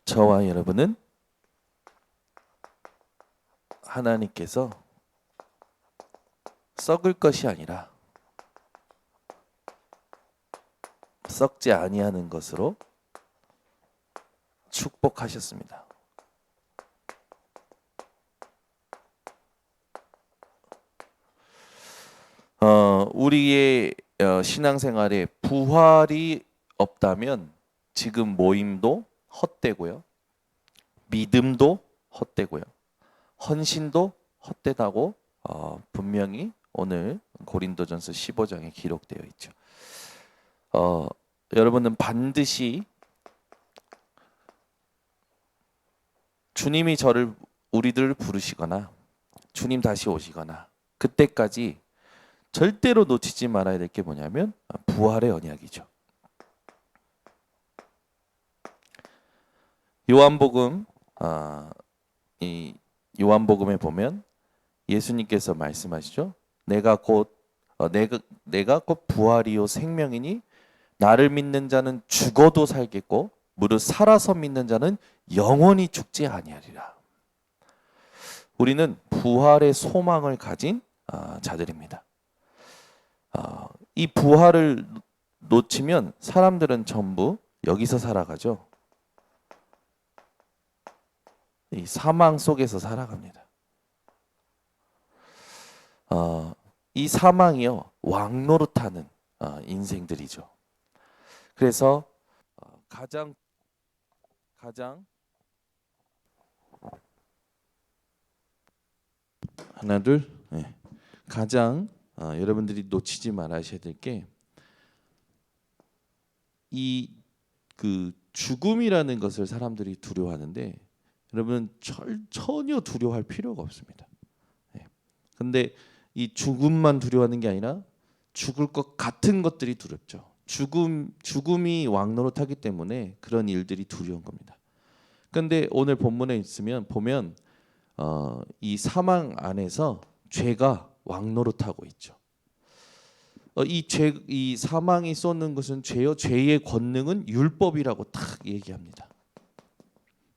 저와 여러분은 하나님께서 썩을 것이 아니라 썩지 아니하는 것으로 축복하셨습니다. 우리의 신앙생활에 부활이 없다면 지금 모임도 헛되고요, 믿음도 헛되고요, 헌신도 헛되다고 분명히 오늘 고린도전서 15장에 기록되어 있죠. 여러분은 반드시 주님이 우리들을 부르시거나 주님 다시 오시거나 그때까지 절대로 놓치지 말아야 될 게 뭐냐면 부활의 언약이죠. 요한복음 이 요한복음에 보면 예수님께서 말씀하시죠. 내가 곧 부활이요 생명이니 나를 믿는 자는 죽어도 살겠고 무릇 살아서 믿는 자는 영원히 죽지 아니하리라. 우리는 부활의 소망을 가진 자들입니다. 이 부활을 놓치면 사람들은 전부 여기서 살아가죠. 이 사망 속에서 살아갑니다. 이 사망이요 왕노릇하는 인생들이죠. 그래서 가장 하나 둘 가장 여러분들이 놓치지 말아야 될 게 이 죽음이라는 것을 사람들이 두려워하는데 여러분 전혀 두려워할 필요가 없습니다. 근데 이 죽음만 두려워하는 게 아니라 죽을 것 같은 것들이 두렵죠. 죽음이 왕노릇하기 때문에 그런 일들이 두려운 겁니다. 근데 오늘 본문에 있으면 보면 이 사망 안에서 죄가 왕노릇하고 있죠. 이 사망이 쏟는 것은 죄요, 죄의 권능은 율법이라고 딱 얘기합니다.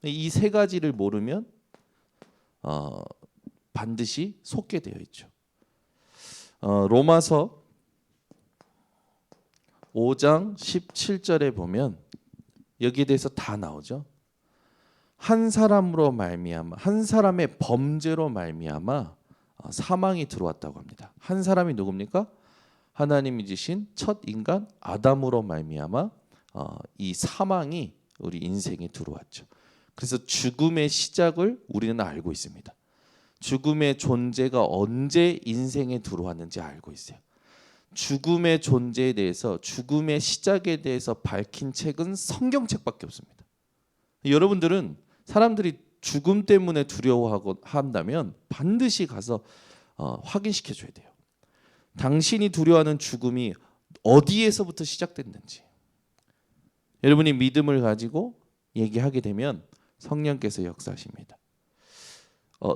이 세 가지를 모르면 반드시 속게 되어 있죠. 로마서 5장 17절에 보면 여기에 대해서 다 나오죠. 한 사람으로 말미암아, 한 사람의 범죄로 말미암아 사망이 들어왔다고 합니다. 한 사람이 누굽니까? 하나님이 지신 첫 인간 아담으로 말미암아 이 사망이 우리 인생에 들어왔죠. 그래서 죽음의 시작을 우리는 알고 있습니다. 죽음의 존재가 언제 인생에 들어왔는지 알고 있어요. 죽음의 존재에 대해서, 죽음의 시작에 대해서 밝힌 책은 성경책밖에 없습니다. 여러분들은 사람들이 죽음 때문에 두려워하고 한다면 반드시 가서 확인시켜 줘야 돼요. 당신이 두려워하는 죽음이 어디에서부터 시작됐는지. 여러분이 믿음을 가지고 얘기하게 되면 성령께서 역사하십니다.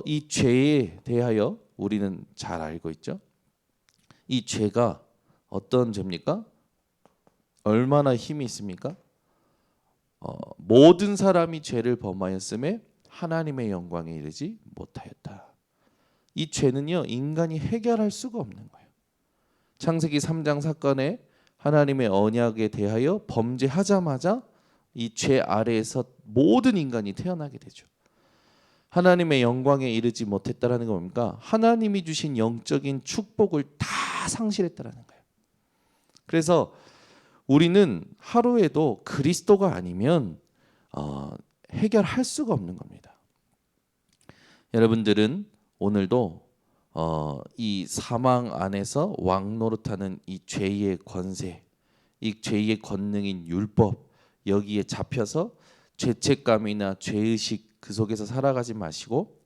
이 죄에 대하여 우리는 잘 알고 있죠. 이 죄가 어떤 죄입니까? 얼마나 힘이 있습니까? 모든 사람이 죄를 범하였음에 하나님의 영광에 이르지 못하였다. 이 죄는요 인간이 해결할 수가 없는 거예요. 창세기 3장 사건에 하나님의 언약에 대하여 범죄하자마자 이 죄 아래에서 모든 인간이 태어나게 되죠. 하나님의 영광에 이르지 못했다라는 건 뭡니까? 하나님이 주신 영적인 축복을 다 상실했다라는 거예요. 그래서 우리는 하루에도 그리스도가 아니면 해결할 수가 없는 겁니다. 여러분들은 오늘도 이 사망 안에서 왕노릇하는 이 죄의 권세, 이 죄의 권능인 율법 여기에 잡혀서 죄책감이나 죄의식 그 속에서 살아가지 마시고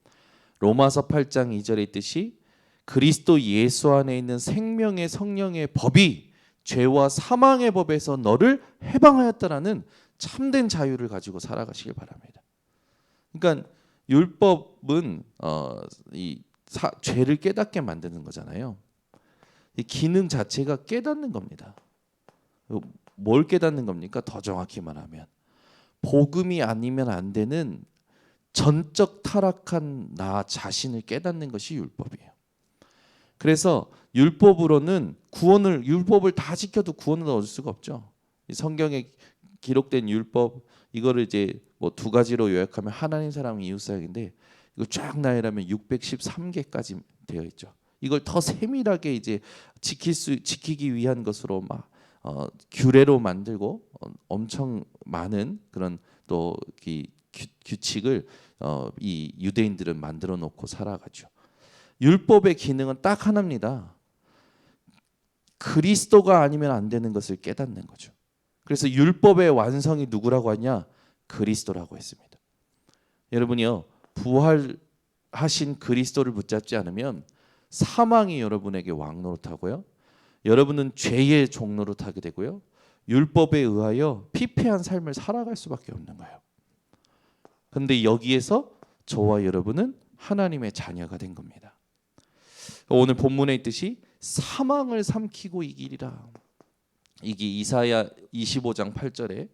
로마서 8장 2절에 있듯이 그리스도 예수 안에 있는 생명의 성령의 법이 죄와 사망의 법에서 너를 해방하였다라는 참된 자유를 가지고 살아가시길 바랍니다. 그러니까 율법은 죄를 깨닫게 만드는 거잖아요. 이 기능 자체가 깨닫는 겁니다. 뭘 깨닫는 겁니까? 더 정확히 말하면 복음이 아니면 안 되는 전적 타락한 나 자신을 깨닫는 것이 율법이에요. 그래서 율법으로는 율법을 다 지켜도 구원을 얻을 수가 없죠. 이 성경에 기록된 율법 이거를 이제 뭐 두 가지로 요약하면 하나님 사랑 이웃 사랑인데 이거 쫙 나열하면 613개까지 되어 있죠. 이걸 더 세밀하게 이제 지키기 위한 것으로 막 규례로 만들고 엄청 많은 그런 또 규칙을 이 유대인들은 만들어 놓고 살아가죠. 율법의 기능은 딱 하나입니다. 그리스도가 아니면 안 되는 것을 깨닫는 거죠. 그래서 율법의 완성이 누구라고 하냐? 그리스도라고 했습니다. 여러분이요, 부활하신 그리스도를 붙잡지 않으면 사망이 여러분에게 왕노릇하고요, 여러분은 죄의 종노릇하게 되고요, 율법에 의하여 피폐한 삶을 살아갈 수밖에 없는 거예요. 그런데 여기에서 저와 여러분은 하나님의 자녀가 된 겁니다. 오늘 본문에 있듯이 사망을 삼키고 이기리라. 이게 이사야 25장 8절에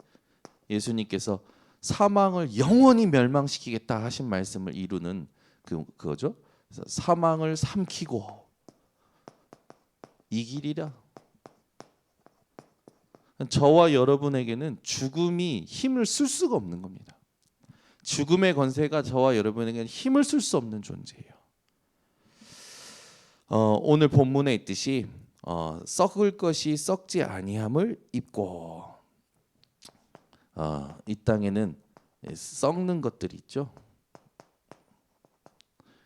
예수님께서 사망을 영원히 멸망시키겠다 하신 말씀을 이루는 그거죠. 그래서 사망을 삼키고 이기리라. 저와 여러분에게는 죽음이 힘을 쓸 수가 없는 겁니다. 죽음의 권세가 저와 여러분에게는 힘을 쓸 수 없는 존재예요. 오늘 본문에 있듯이 썩을 것이 썩지 아니함을 입고, 이 땅에는 썩는 것들이 있죠.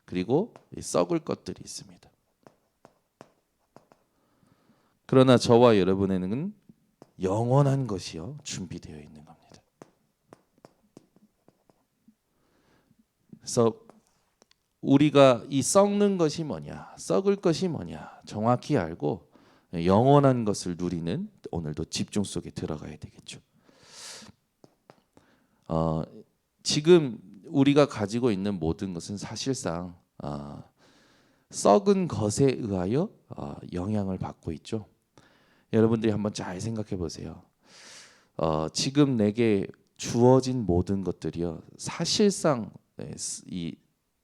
그리고 썩을 것들이 있습니다. 그러나 저와 여러분에게는 영원한 것이요 준비되어 있는 겁니다. 그래서 우리가 이 썩는 것이 뭐냐, 썩을 것이 뭐냐 정확히 알고 영원한 것을 누리는 오늘도 집중 속에 들어가야 되겠죠. 지금 우리가 가지고 있는 모든 것은 사실상 썩은 것에 의하여 영향을 받고 있죠. 여러분들이 한번 잘 생각해 보세요. 지금 내게 주어진 모든 것들이요 사실상 이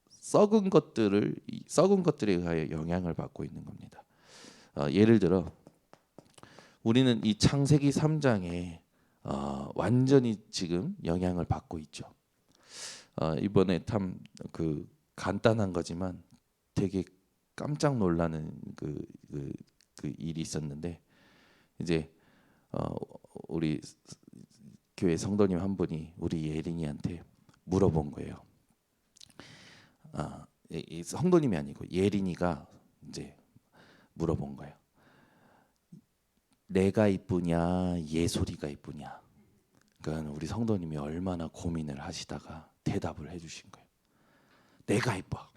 썩은 것들에 의하여 영향을 받고 있는 겁니다. 예를 들어 우리는 이 창세기 3장에 완전히 지금 영향을 받고 있죠. 이번에 참 간단한 거지만 되게 깜짝 놀라는 그 일이 있었는데, 이제 우리 교회 성도님 한 분이 우리 예린이한테 물어본 거예요. 이 성도님이 아니고 예린이가 이제 물어본 거예요. 내가 이쁘냐 예솔이가 이쁘냐. 그러니까 우리 성도님이 얼마나 고민을 하시다가 대답을 해주신 거예요. 내가 이뻐.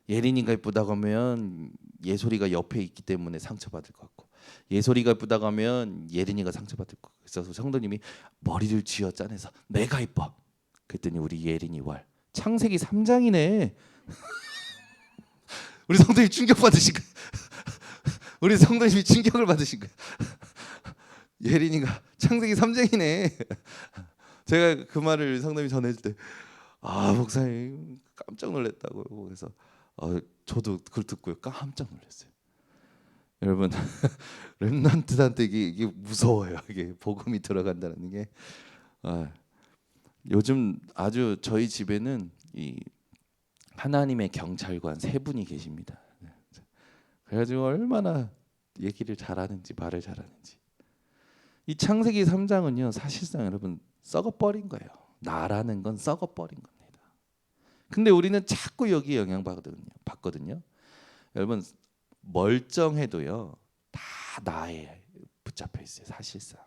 예린이가 이쁘다고 하면 예솔이가 옆에 있기 때문에 상처받을 것 같고, 예솔이가 이쁘다고 하면 예린이가 상처받을 것 같고, 그래서 성도님이 머리를 쥐어 짜내서 내가 이뻐. 그랬더니 우리 예린이 왈 창세기 3장이네. 우리 성도님이 충격받으신 거예요. 우리 성도님이 충격을 받으신 거예요. 예린이가 창세기 3장이네. 제가 그 말을 성도님이 전해줄 때 목사님 깜짝 놀랐다고요. 그래서 저도 그걸 듣고 깜짝 놀랐어요. 여러분 렘넌트한테 이게 무서워요. 이게 복음이 들어간다는 게. 요즘 아주 저희 집에는 이 하나님의 경찰관 3분이 계십니다. 그래가지고 얼마나 얘기를 잘하는지 말을 잘하는지. 이 창세기 3장은요 사실상 여러분 썩어버린 거예요. 나라는 건 썩어버린 겁니다. 근데 우리는 자꾸 여기에 영향받거든요. 여러분 멀쩡해도요 다 나에 붙잡혀 있어요. 사실상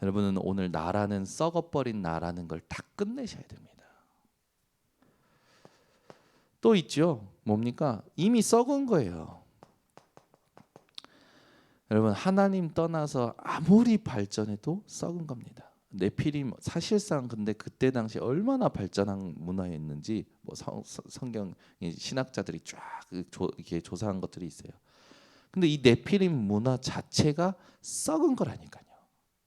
여러분은 오늘 나라는 썩어버린 나라는 걸 다 끝내셔야 됩니다. 또 있죠. 뭡니까? 이미 썩은 거예요. 여러분 하나님 떠나서 아무리 발전해도 썩은 겁니다. 네피림 사실상 근데 그때 당시 얼마나 발전한 문화였는지 뭐 성경 신학자들이 쫙 이렇게 조사한 것들이 있어요. 근데 이 네피림 문화 자체가 썩은 거라니까요.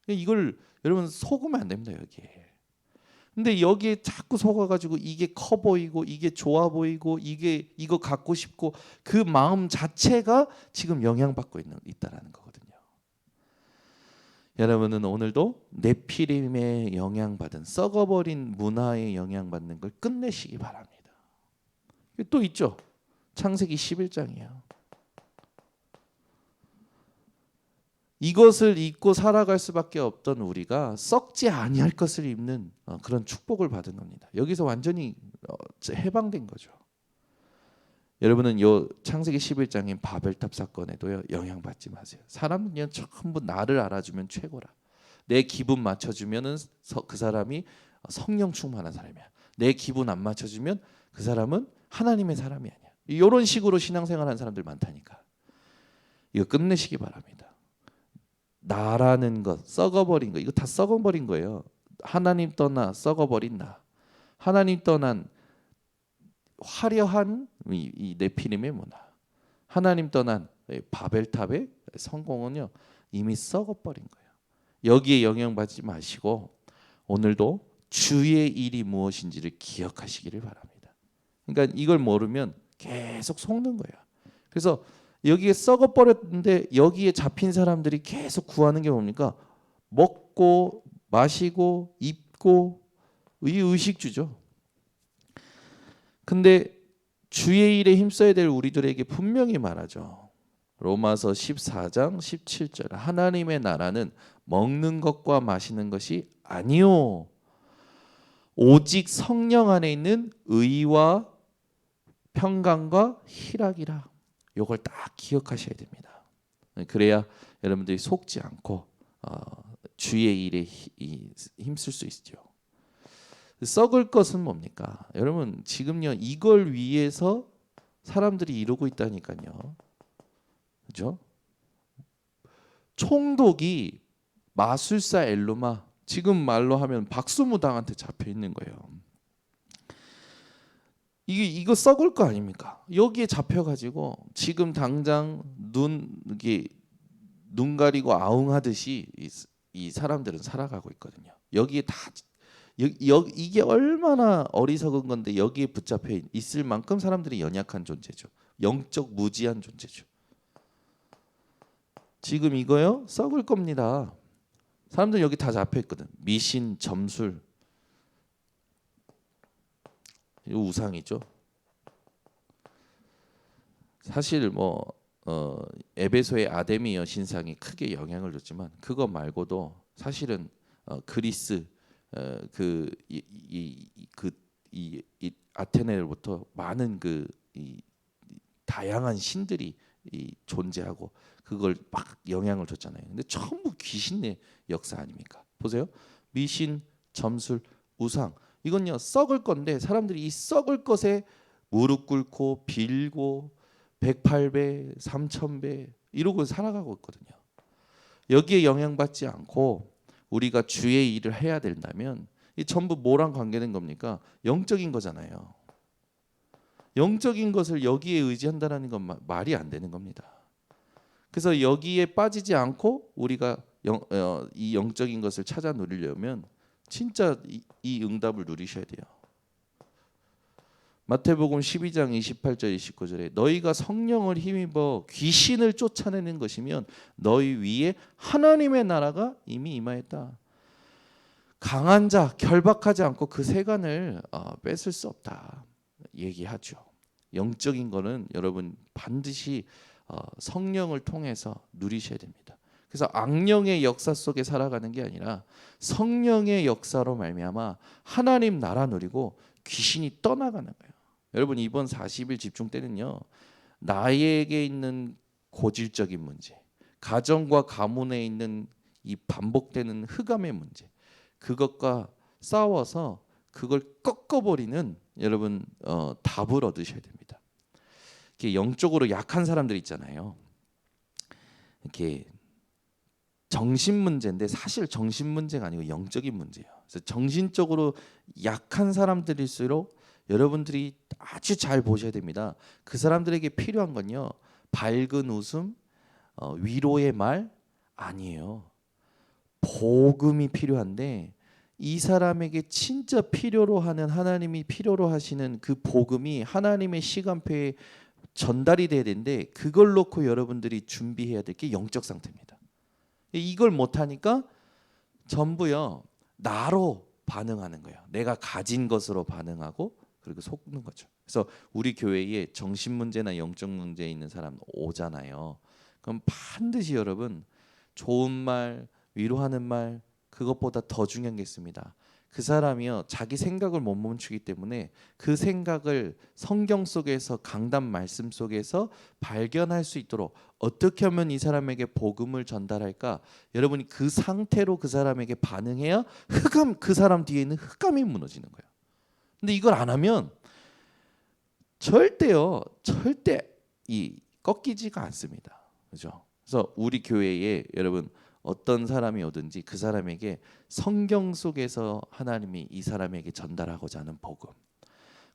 이걸 여러분 속으면 안 됩니다 여기에. 근데 여기에 자꾸 속아가지고 이게 커 보이고 이게 좋아 보이고 이거 갖고 싶고 그 마음 자체가 지금 영향받고 있다라는 거거든요. 여러분은 오늘도 네피림에 영향받은 썩어버린 문화에 영향받는 걸 끝내시기 바랍니다. 또 있죠. 창세기 11장이에요. 이것을 입고 살아갈 수밖에 없던 우리가 썩지 아니할 것을 입는 그런 축복을 받은 겁니다. 여기서 완전히 해방된 거죠. 여러분은 요 창세기 11장인 바벨탑 사건에도요 영향받지 마세요. 사람은요 전부 나를 알아주면 최고라. 내 기분 맞춰주면은 그 사람이 성령 충만한 사람이야. 내 기분 안 맞춰주면 그 사람은 하나님의 사람이 아니야. 이런 식으로 신앙생활하는 사람들 많다니까. 이거 끝내시기 바랍니다. 나라는 것, 썩어버린 거, 이거 다 썩어버린 거예요. 하나님 떠나 썩어버린 나. 하나님 떠난 화려한 이 네피림의 문화. 하나님 떠난 바벨탑의 성공은요 이미 썩어버린 거예요. 여기에 영향받지 마시고 오늘도 주의 일이 무엇인지를 기억하시기를 바랍니다. 그러니까 이걸 모르면 계속 속는 거예요. 그래서 여기에 썩어버렸는데 여기에 잡힌 사람들이 계속 구하는 게 뭡니까? 먹고 마시고 입고 이 의식주죠. 근데 주의 일에 힘써야 될 우리들에게 분명히 말하죠. 로마서 14장 17절 하나님의 나라는 먹는 것과 마시는 것이 아니요 오직 성령 안에 있는 의와 평강과 희락이라. 이걸 딱 기억하셔야 됩니다. 그래야 여러분들이 속지 않고 주의 일에 힘쓸 수 있죠. 썩을 것은 뭡니까? 여러분 지금요 이걸 위해서 사람들이 이루고 있다니까요. 그죠? 총독이 마술사 엘루마 지금 말로 하면 박수무당한테 잡혀 있는 거예요. 이거 썩을 거 아닙니까? 여기에 잡혀가지고 지금 당장 눈 가리고 아웅하듯이 이 사람들은 살아가고 있거든요. 여기에 다 이게 얼마나 어리석은 건데 여기에 붙잡혀 있을 만큼 사람들이 연약한 존재죠. 영적 무지한 존재죠. 지금 이거요 썩을 겁니다. 사람들 여기 다 잡혀 있거든. 미신, 점술, 이거 우상이죠. 사실 에베소의 아데미 여신상이 크게 영향을 줬지만 그거 말고도 사실은 그리스 이 아테네로부터 많은 이 다양한 신들이 존재하고 그걸 막 영향을 줬잖아요. 근데 전부 귀신의 역사 아닙니까? 보세요. 미신, 점술, 우상 이건요 썩을 건데 사람들이 이 썩을 것에 무릎 꿇고 빌고 108배, 3000배 이러고 살아가고 있거든요. 여기에 영향받지 않고 우리가 주의 일을 해야 된다면 이 전부 뭐랑 관계된 겁니까? 영적인 거잖아요. 영적인 것을 여기에 의지한다는 건 말이 안 되는 겁니다. 그래서 여기에 빠지지 않고 우리가 이 영적인 것을 찾아 누리려면 진짜 이 응답을 누리셔야 돼요. 마태복음 12장 28절 29절에 너희가 성령을 힘입어 귀신을 쫓아내는 것이면 너희 위에 하나님의 나라가 이미 임하였다. 강한 자 결박하지 않고 그 세간을 뺏을 수 없다 얘기하죠. 영적인 거는 여러분 반드시 성령을 통해서 누리셔야 됩니다. 그래서 악령의 역사 속에 살아가는 게 아니라 성령의 역사로 말미암아 하나님 나라 누리고 귀신이 떠나가는 거예요. 여러분 이번 40일 집중 때는요. 나에게 있는 고질적인 문제, 가정과 가문에 있는 이 반복되는 흑암의 문제, 그것과 싸워서 그걸 꺾어버리는 여러분 답을 얻으셔야 됩니다. 이렇게 영적으로 약한 사람들 있잖아요. 이렇게 정신 문제인데 사실 정신 문제가 아니고 영적인 문제예요. 그래서 정신적으로 약한 사람들일수록 여러분들이 아주 잘 보셔야 됩니다. 그 사람들에게 필요한 건요. 밝은 웃음, 위로의 말 아니에요. 복음이 필요한데 이 사람에게 진짜 필요로 하는 하나님이 필요로 하시는 그 복음이 하나님의 시간표에 전달이 돼야 되는데 그걸 놓고 여러분들이 준비해야 될 게 영적 상태입니다. 이걸 못하니까 전부요 나로 반응하는 거예요. 내가 가진 것으로 반응하고 그리고 속는 거죠. 그래서 우리 교회에 정신 문제나 영적 문제 있는 사람 오잖아요. 그럼 반드시 여러분 좋은 말, 위로하는 말 그것보다 더 중요한 게 있습니다. 그 사람이요 자기 생각을 못 멈추기 때문에 그 생각을 성경 속에서 강단 말씀 속에서 발견할 수 있도록 어떻게 하면 이 사람에게 복음을 전달할까? 여러분이 그 상태로 그 사람에게 반응해야 그 사람 뒤에 있는 흑암이 무너지는 거예요. 근데 이걸 안 하면 절대 이 꺾이지가 않습니다. 그죠? 그래서 우리 교회에 여러분 어떤 사람이 오든지 그 사람에게 성경 속에서 하나님이 이 사람에게 전달하고자 하는 복음,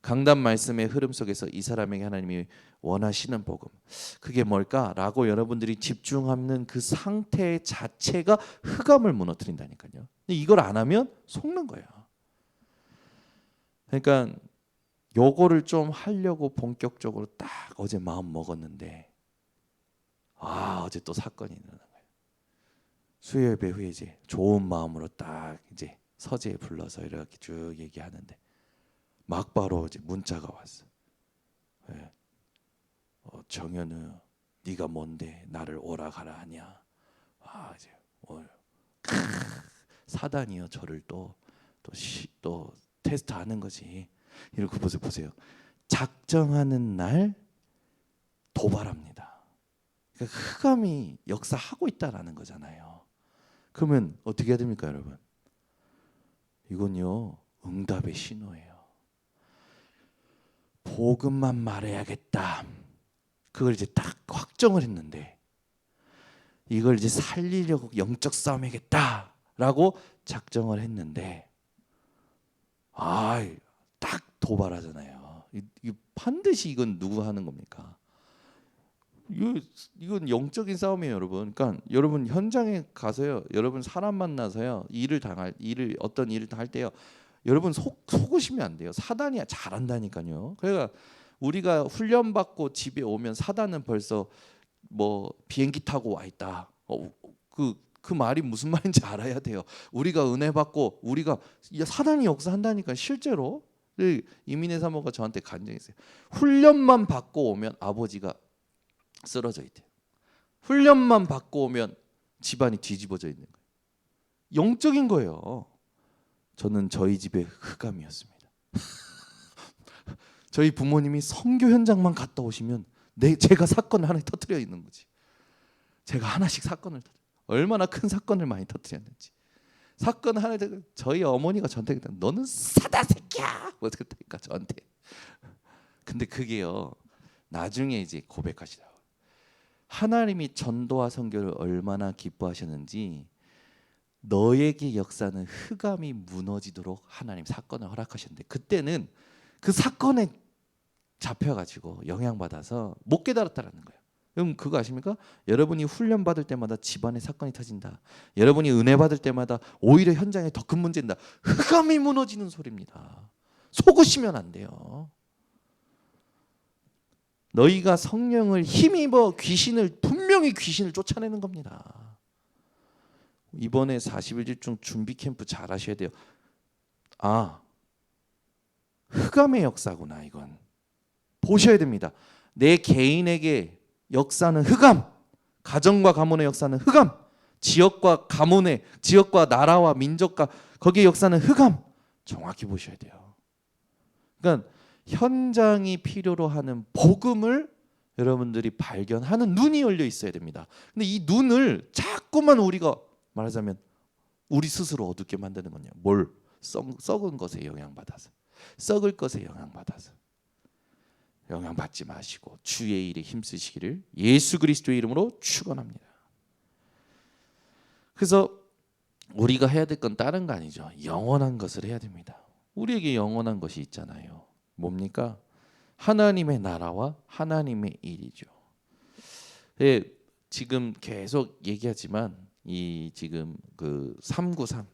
강단 말씀의 흐름 속에서 이 사람에게 하나님이 원하시는 복음, 그게 뭘까라고 여러분들이 집중하는 그 상태 자체가 흑암을 무너뜨린다니까요. 근데 이걸 안 하면 속는 거예요. 그러니까 요거를 좀 하려고 본격적으로 딱 어제 마음 먹었는데 어제 또 사건이 일어난 거예요. 수요예배 후에 이제 좋은 마음으로 딱 이제 서재에 불러서 이렇게 쭉 얘기하는데 막바로 이제 문자가 왔어. 네. 정현우 네가 뭔데 나를 오라 가라 하냐. 이제 사단이요 저를 또 테스트하는 거지. 이렇게 보세요. 작정하는 날 도발합니다. 그러니까 흑암이 역사하고 있다라는 거잖아요. 그러면 어떻게 해야 됩니까, 여러분? 이건요 응답의 신호예요. 복음만 말해야겠다. 그걸 이제 딱 확정을 했는데 이걸 이제 살리려고 영적 싸움이겠다라고 작정을 했는데 딱 도발하잖아요. 이 반드시 이건 누구 하는 겁니까? 이건 영적인 싸움이에요, 여러분. 그러니까 여러분 현장에 가서요, 여러분 사람 만나서요, 어떤 일을 할 때요, 여러분 속으시면 안 돼요. 사단이 잘한다니까요. 그러니까 우리가 훈련 받고 집에 오면 사단은 벌써 뭐 비행기 타고 와 있다. 그 말이 무슨 말인지 알아야 돼요. 우리가 은혜 받고 우리가 사단이 역사한다니까 실제로. 이민혜 사모가 저한테 간증했어요. 훈련만 받고 오면 아버지가 쓰러져 있대요. 훈련만 받고 오면 집안이 뒤집어져 있는 거예요. 영적인 거예요. 저는 저희 집의 흑암이었습니다. 저희 부모님이 선교 현장만 갔다 오시면 제가 사건을 하나 터뜨려 있는 거지. 제가 하나씩 사건을 얼마나 큰 사건을 많이 터뜨렸는지. 사건 하나 저희 어머니가 저한테 너는 사다 새끼야 뭐 그랬다니까 저한테. 근데 그게요 나중에 이제 고백하시더라고요. 하나님이 전도와 선교를 얼마나 기뻐하셨는지 너에게 역사는 흑암이 무너지도록 하나님 사건을 허락하셨는데 그때는 그 사건에 잡혀가지고 영향받아서 못 깨달았다라는 거예요. 그럼 그거 아십니까? 여러분이 훈련 받을 때마다 집안에 사건이 터진다. 여러분이 은혜 받을 때마다 오히려 현장에 더 큰 문제인다. 흑암이 무너지는 소리입니다. 속으시면 안 돼요. 너희가 성령을 힘입어 분명히 귀신을 쫓아내는 겁니다. 이번에 40일 집중 준비 캠프 잘 하셔야 돼요. 흑암의 역사구나 이건. 보셔야 됩니다. 내 개인에게 역사는 흑암, 가정과 가문의 역사는 흑암, 지역과 나라와 민족과 거기에 역사는 흑암. 정확히 보셔야 돼요. 그러니까 현장이 필요로 하는 복음을 여러분들이 발견하는 눈이 열려 있어야 됩니다. 근데 이 눈을 자꾸만 우리가 말하자면 우리 스스로 어둡게 만드는 거냐? 뭘? 썩은 것에 영향받아서, 썩을 것에 영향받아서. 영향받지 마시고 주의 일에 힘쓰시기를 예수 그리스도의 이름으로 축원합니다. 그래서 우리가 해야 될 건 다른 거 아니죠. 영원한 것을 해야 됩니다. 우리에게 영원한 것이 있잖아요. 뭡니까? 하나님의 나라와 하나님의 일이죠. 지금 계속 얘기하지만 이 지금 그 393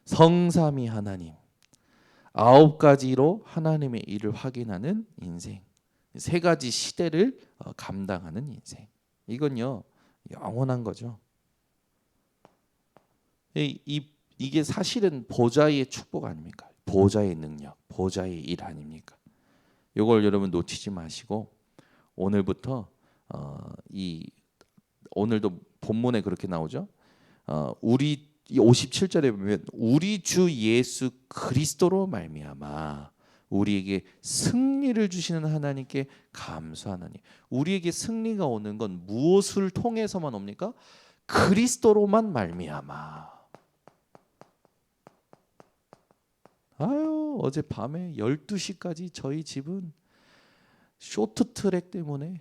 성삼위 하나님 9가지로 하나님의 일을 확인하는 인생, 3가지 시대를 감당하는 인생. 이건요 영원한 거죠. 이게 사실은 보좌의 축복 아닙니까? 보좌의 능력, 보좌의 일 아닙니까? 이걸 여러분 놓치지 마시고 오늘부터 오늘도 본문에 그렇게 나오죠. 우리 57절에 보면 우리 주 예수 그리스도로 말미암아 우리에게 승리를 주시는 하나님께 감사하나니. 우리에게 승리가 오는 건 무엇을 통해서만 옵니까? 그리스도로만 말미암아. 아유, 어제 밤에 12시까지 저희 집은 쇼트트랙 때문에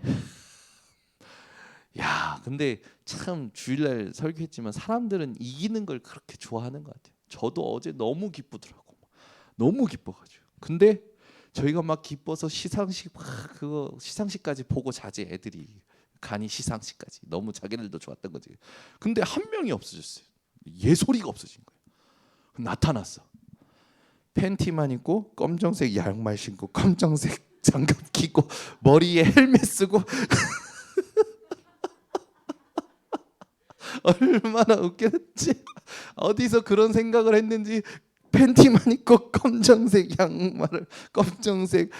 야, 근데 참 주일날 설교했지만 사람들은 이기는 걸 그렇게 좋아하는 것 같아요. 저도 어제 너무 기쁘더라고. 너무 기뻐가지고. 근데 저희가 막 기뻐서 시상식 그거 시상식까지 보고 자지 애들이. 간이 시상식까지 너무 자기들도 좋았던 거지. 근데 한 명이 없어졌어요. 예솔이가 없어진 거예요. 나타났어. 팬티만 입고 검정색 양말 신고 검정색 장갑 끼고 머리에 헬멧 쓰고 얼마나 웃겼지. 어디서 그런 생각을 했는지 팬티만 입고 검정색 양말을 검정색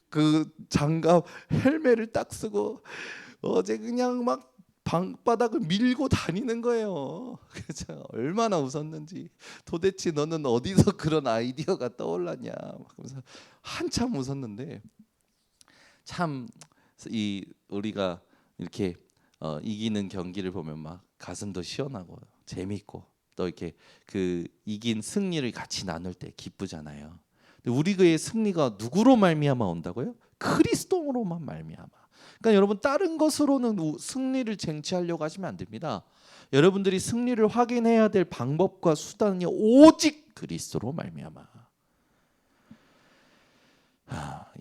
그 장갑 헬멧을 딱 쓰고 어제 그냥 막 방바닥을 밀고 다니는 거예요. 그래서 얼마나 웃었는지. 도대체 너는 어디서 그런 아이디어가 떠올랐냐. 그래서 한참 웃었는데 참 우리가 이렇게 이기는 경기를 보면 막 가슴도 시원하고 재밌고 또 이렇게 그 이긴 승리를 같이 나눌 때 기쁘잖아요. 근데 우리의 승리가 누구로 말미암아 온다고요? 그리스도로만 말미암아. 그러니까 여러분 다른 것으로는 승리를 쟁취하려고 하시면 안 됩니다. 여러분들이 승리를 확인해야 될 방법과 수단이 오직 그리스도로 말미암아.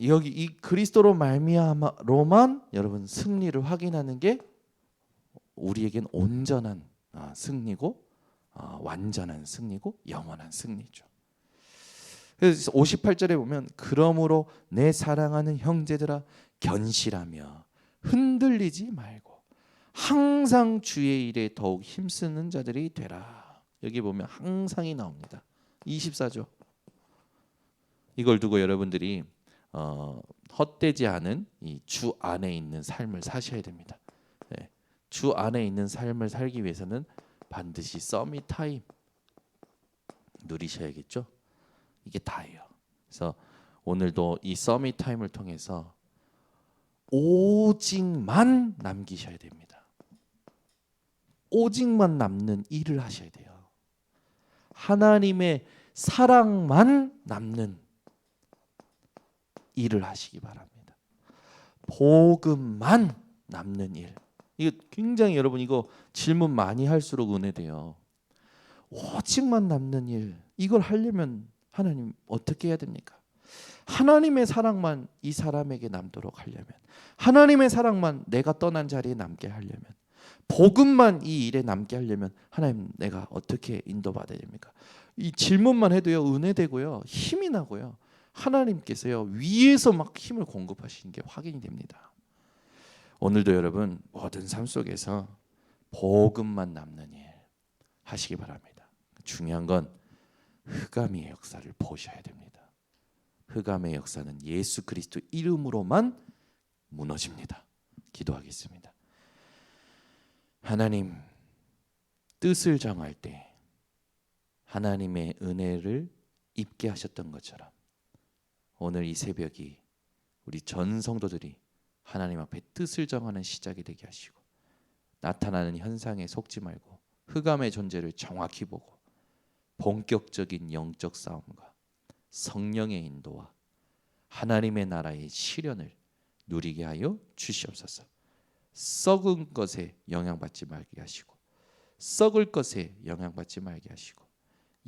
여기 이 그리스도로 말미암아로만 여러분 승리를 확인하는 게 우리에겐 온전한 승리고 완전한 승리고 영원한 승리죠. 그래서 58절에 보면 그러므로 내 사랑하는 형제들아 견실하며 흔들리지 말고 항상 주의 일에 더욱 힘쓰는 자들이 되라. 여기 보면 항상이 나옵니다. 24조. 이걸 두고 여러분들이 헛되지 않은 이 주 안에 있는 삶을 사셔야 됩니다. 네. 주 안에 있는 삶을 살기 위해서는 반드시 서밋 타임 누리셔야겠죠. 이게 다예요. 그래서 오늘도 이 서밋 타임을 통해서 오직만 남기셔야 됩니다. 오직만 남는 일을 하셔야 돼요. 하나님의 사랑만 남는 일을 하시기 바랍니다. 복음만 남는 일. 이거 굉장히 여러분 이거 질문 많이 할수록 은혜돼요. 오직만 남는 일. 이걸 하려면 하나님 어떻게 해야 됩니까? 하나님의 사랑만 이 사람에게 남도록 하려면, 하나님의 사랑만 내가 떠난 자리에 남게 하려면, 복음만 이 일에 남게 하려면 하나님 내가 어떻게 인도받아야 됩니까? 이 질문만 해도요 은혜되고요 힘이 나고요 하나님께서요 위에서 막 힘을 공급하시는 게 확인이 됩니다. 오늘도 여러분 모든 삶 속에서 복음만 남는 일 하시기 바랍니다. 중요한 건 흑암의 역사를 보셔야 됩니다. 흑암의 역사는 예수 그리스도 이름으로만 무너집니다. 기도하겠습니다. 하나님, 뜻을 정할 때 하나님의 은혜를 입게 하셨던 것처럼 오늘 이 새벽이 우리 전 성도들이 하나님 앞에 뜻을 정하는 시작이 되게 하시고 나타나는 현상에 속지 말고 흑암의 존재를 정확히 보고 본격적인 영적 싸움과 성령의 인도와 하나님의 나라의 실현을 누리게 하여 주시옵소서. 썩은 것에 영향받지 말게 하시고 썩을 것에 영향받지 말게 하시고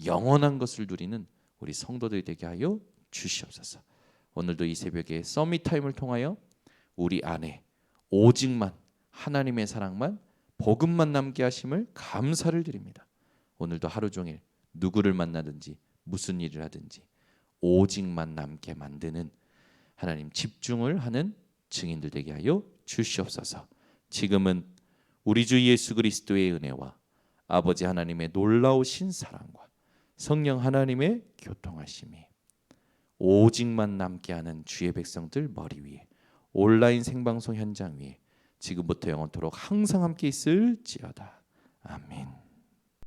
영원한 것을 누리는 우리 성도들이 되게 하여 주시옵소서. 오늘도 이 새벽에 서밋 타임을 통하여 우리 안에 오직만 하나님의 사랑만 복음만 남게 하심을 감사를 드립니다. 오늘도 하루 종일 누구를 만나든지 무슨 일을 하든지 오직만 남게 만드는 하나님 집중을 하는 증인들 되게 하여 주시옵소서. 지금은 우리 주 예수 그리스도의 은혜와 아버지 하나님의 놀라우신 사랑과 성령 하나님의 교통하심이 오직만 남게 하는 주의 백성들 머리 위에, 온라인 생방송 현장 위에 지금부터 영원토록 항상 함께 있을지어다. 아멘.